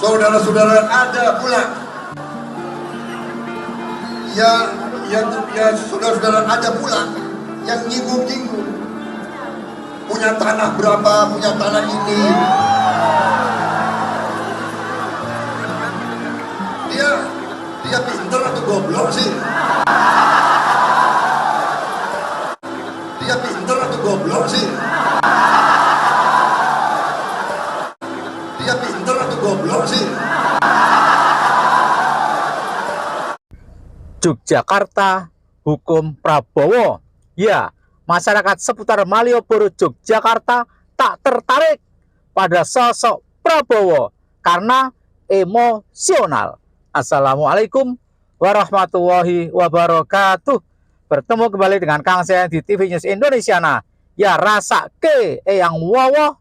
Saudara-saudara, ada pula ya saudara-saudara, ada pula yang nyinggung-nyinggung punya tanah berapa, punya tanah ini. Dia pinter atau goblok sih? Dia pinter atau goblok sih? Dia pinter atau goblok sih? Yogyakarta, hukum Prabowo. Ya, masyarakat seputar Malioboro, Yogyakarta tak tertarik pada sosok Prabowo karena emosional. Assalamualaikum warahmatullahi wabarakatuh. Bertemu kembali dengan Kang Sen di TV News Indonesia. Nah, ya rasa ke yang wawoh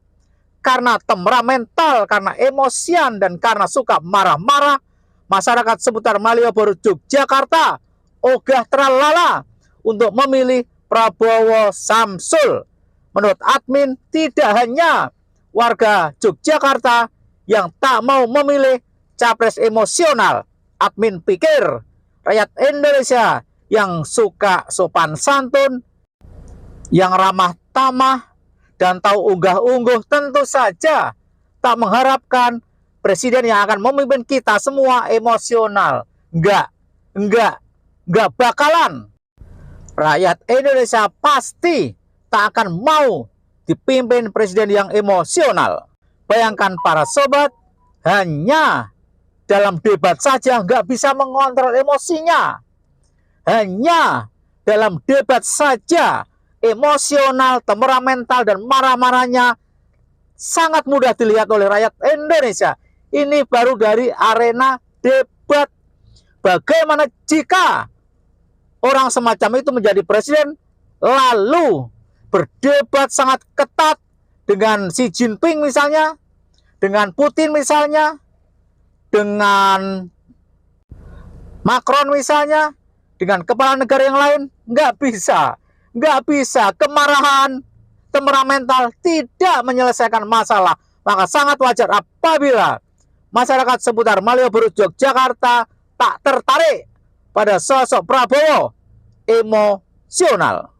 karena temperamental, karena emosian, dan karena suka marah-marah, masyarakat seputar Malioboro, Yogyakarta ogah terlala untuk memilih Prabowo Samsul. Menurut admin, tidak hanya warga Yogyakarta yang tak mau memilih capres emosional. Admin pikir rakyat Indonesia yang suka sopan santun, yang ramah tamah, dan tahu unggah-ungguh tentu saja tak mengharapkan presiden yang akan memimpin kita semua emosional. Enggak bakalan. Rakyat Indonesia pasti tak akan mau dipimpin presiden yang emosional. Bayangkan para sobat, hanya dalam debat saja nggak bisa mengontrol emosinya. Hanya dalam debat saja emosional, temperamental, dan marah-marahnya sangat mudah dilihat oleh rakyat Indonesia. Ini baru dari arena debat. Bagaimana jika orang semacam itu menjadi presiden, lalu berdebat sangat ketat dengan Xi Jinping misalnya, dengan Putin misalnya, dengan Macron misalnya, dengan kepala negara yang lain? Nggak bisa. Kemarahan temperamental tidak menyelesaikan masalah. Maka sangat wajar apabila masyarakat seputar Malioboro, Yogyakarta tak tertarik pada sosok Prabowo emosional.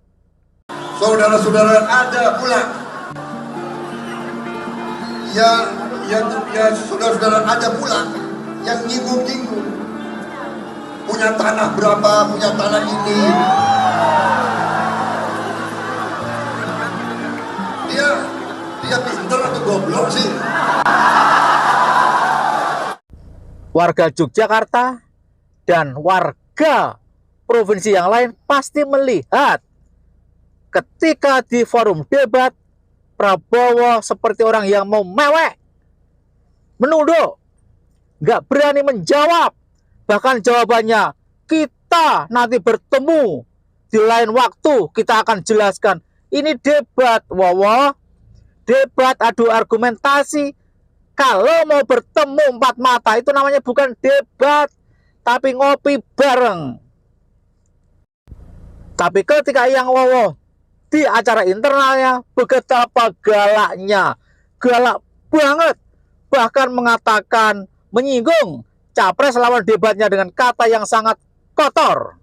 Saudara-saudara, ada pula ya saudara-saudara, ada pula yang nyinggung-nyinggung punya tanah berapa, punya tanah ini. Dia pinter atau goblok sih? Warga Yogyakarta dan warga provinsi yang lain pasti melihat ketika di forum debat Prabowo seperti orang yang mau mewek, menunduk, nggak berani menjawab. Bahkan jawabannya, kita nanti bertemu di lain waktu, kita akan jelaskan. Ini debat, debat adu argumentasi. Kalau mau bertemu empat mata, itu namanya bukan debat, tapi ngopi bareng. Tapi ketika yang di acara internalnya, betapa galaknya, galak banget, bahkan mengatakan, menyinggung capres lawan debatnya dengan kata yang sangat kotor.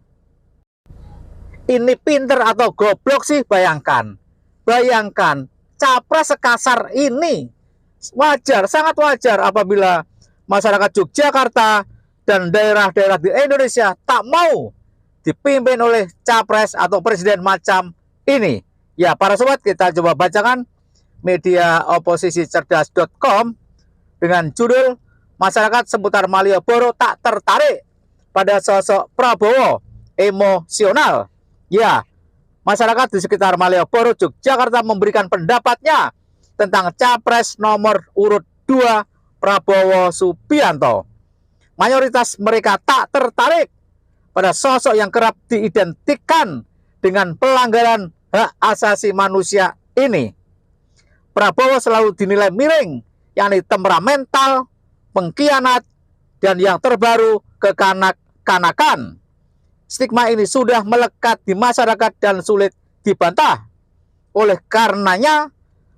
Ini pinter atau goblok sih? Bayangkan capres sekasar ini. Wajar, sangat wajar apabila masyarakat Yogyakarta dan daerah-daerah di Indonesia tak mau dipimpin oleh capres atau presiden macam ini. Ya, para sobat, kita coba bacakan media oposisi cerdas.com dengan judul masyarakat seputar Malioboro tak tertarik pada sosok Prabowo emosional. Ya, masyarakat di sekitar Malioboro, Yogyakarta memberikan pendapatnya tentang capres nomor urut 2 Prabowo Subianto. Mayoritas mereka tak tertarik pada sosok yang kerap diidentikan dengan pelanggaran hak asasi manusia ini. Prabowo selalu dinilai miring, yakni temperamental, pengkhianat, dan yang terbaru kekanak-kanakan. Stigma ini sudah melekat di masyarakat dan sulit dibantah. Oleh karenanya,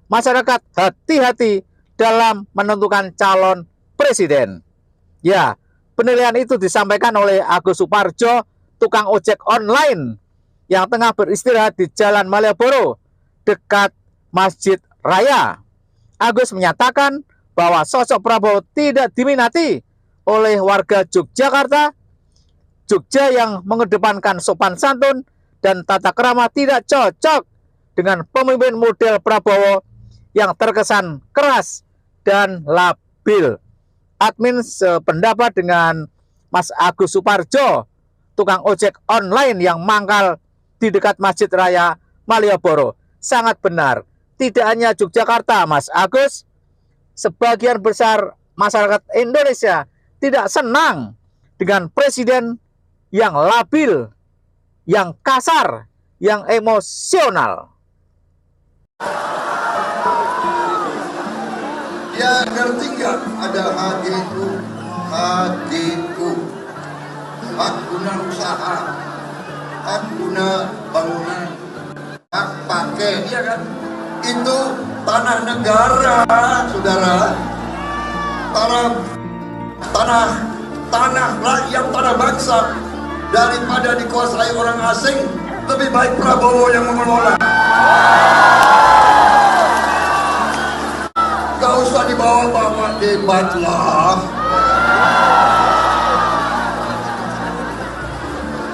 masyarakat hati-hati dalam menentukan calon presiden. Ya, penilaian itu disampaikan oleh Agus Suparjo, tukang ojek online yang tengah beristirahat di Jalan Malioboro dekat Masjid Raya. Agus menyatakan bahwa sosok Prabowo tidak diminati oleh warga Yogyakarta. Jogja yang mengedepankan sopan santun dan tata krama tidak cocok dengan pemimpin model Prabowo yang terkesan keras dan labil. Admin sependapat dengan Mas Agus Suparjo, tukang ojek online yang mangkal di dekat Masjid Raya Malioboro. Sangat benar. Tidak hanya Yogyakarta, Mas Agus, sebagian besar masyarakat Indonesia tidak senang dengan presiden yang labil, yang kasar, yang emosional. Ya ngerti nggak ada HGU, hak guna usaha, hak guna bangunan, hak pakai, ya kan? Itu tanah negara, saudara. Tanah rakyat, tanah bangsa. Daripada dikuasai orang asing, lebih baik Prabowo yang mengelola. Gak usah dibawa-bawa debat lah.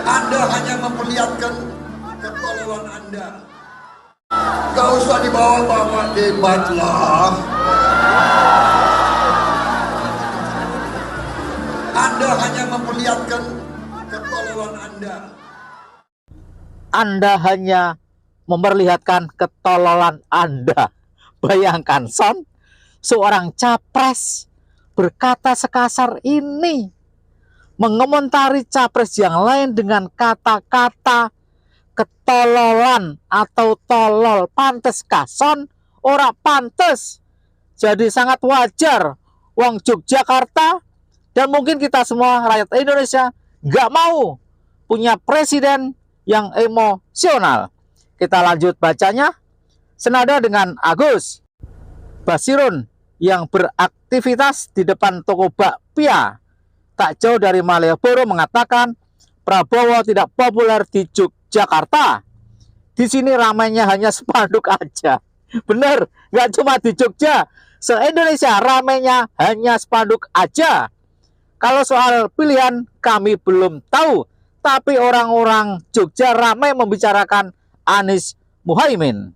Anda hanya memperlihatkan ketololan Anda. Gak usah dibawa-bawa debat lah. Anda hanya memperlihatkan ketololan Anda. Anda hanya memperlihatkan ketololan Anda. Bayangkan, Son, seorang capres berkata sekasar ini, mengomentari capres yang lain dengan kata-kata ketololan atau tolol. Pantes Son? Ora pantes. Jadi sangat wajar wong Yogyakarta dan mungkin kita semua rakyat Indonesia nggak mau punya presiden yang emosional. Kita lanjut bacanya. Senada dengan Agus, Basirun yang beraktivitas di depan toko bakpia tak jauh dari Malioboro mengatakan Prabowo tidak populer di Yogyakarta. Di sini ramainya hanya spanduk aja. Bener, nggak cuma di Jogja, se-Indonesia ramainya hanya spanduk aja. Kalau soal pilihan kami belum tahu, tapi orang-orang Jogja ramai membicarakan Anies Muhaimin.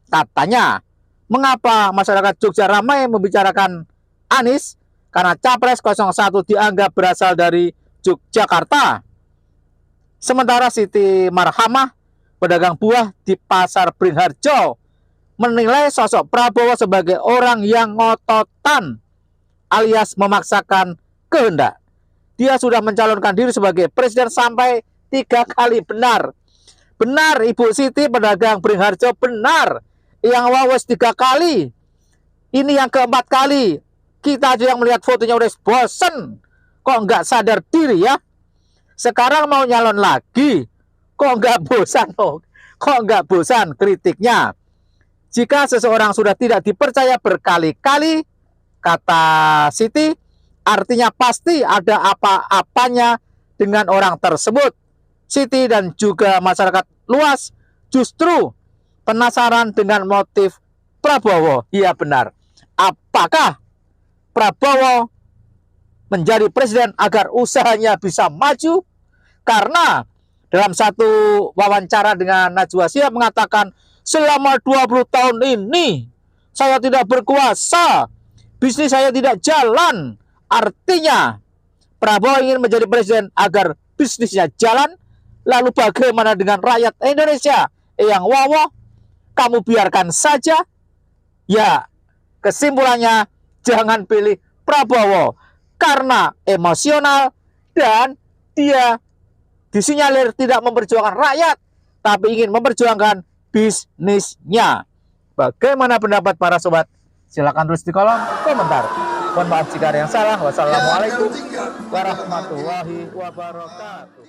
Katanya, mengapa masyarakat Jogja ramai membicarakan Anies? Karena Capres 01 dianggap berasal dari Yogyakarta. Sementara Siti Marhamah, pedagang buah di Pasar Beringharjo, menilai sosok Prabowo sebagai orang yang ngototan alias memaksakan kehendak. Dia sudah mencalonkan diri sebagai presiden sampai 3 kali. Benar. Benar, Ibu Siti pedagang Beringharjo, benar. Yang wawes 3 kali. Ini yang keempat kali. Kita aja yang melihat fotonya udah bosen. Kok nggak sadar diri ya? Sekarang mau nyalon lagi. Kok nggak bosan? Kok nggak bosan kritiknya? Jika seseorang sudah tidak dipercaya berkali-kali, kata Siti, artinya pasti ada apa-apanya dengan orang tersebut. Siti dan juga masyarakat luas justru penasaran dengan motif Prabowo. Iya benar. Apakah Prabowo menjadi presiden agar usahanya bisa maju? Karena dalam satu wawancara dengan Najwa Shihab mengatakan, selama 20 tahun ini saya tidak berkuasa, bisnis saya tidak jalan. Artinya Prabowo ingin menjadi presiden agar bisnisnya jalan. Lalu bagaimana dengan rakyat Indonesia yang wawoh? Kamu biarkan saja. Ya, kesimpulannya jangan pilih Prabowo karena emosional dan dia disinyalir tidak memperjuangkan rakyat, tapi ingin memperjuangkan bisnisnya. Bagaimana pendapat para sobat? Silakan tulis di kolom komentar. Mohon maaf jika ada yang salah. Wassalamualaikum warahmatullahi wabarakatuh.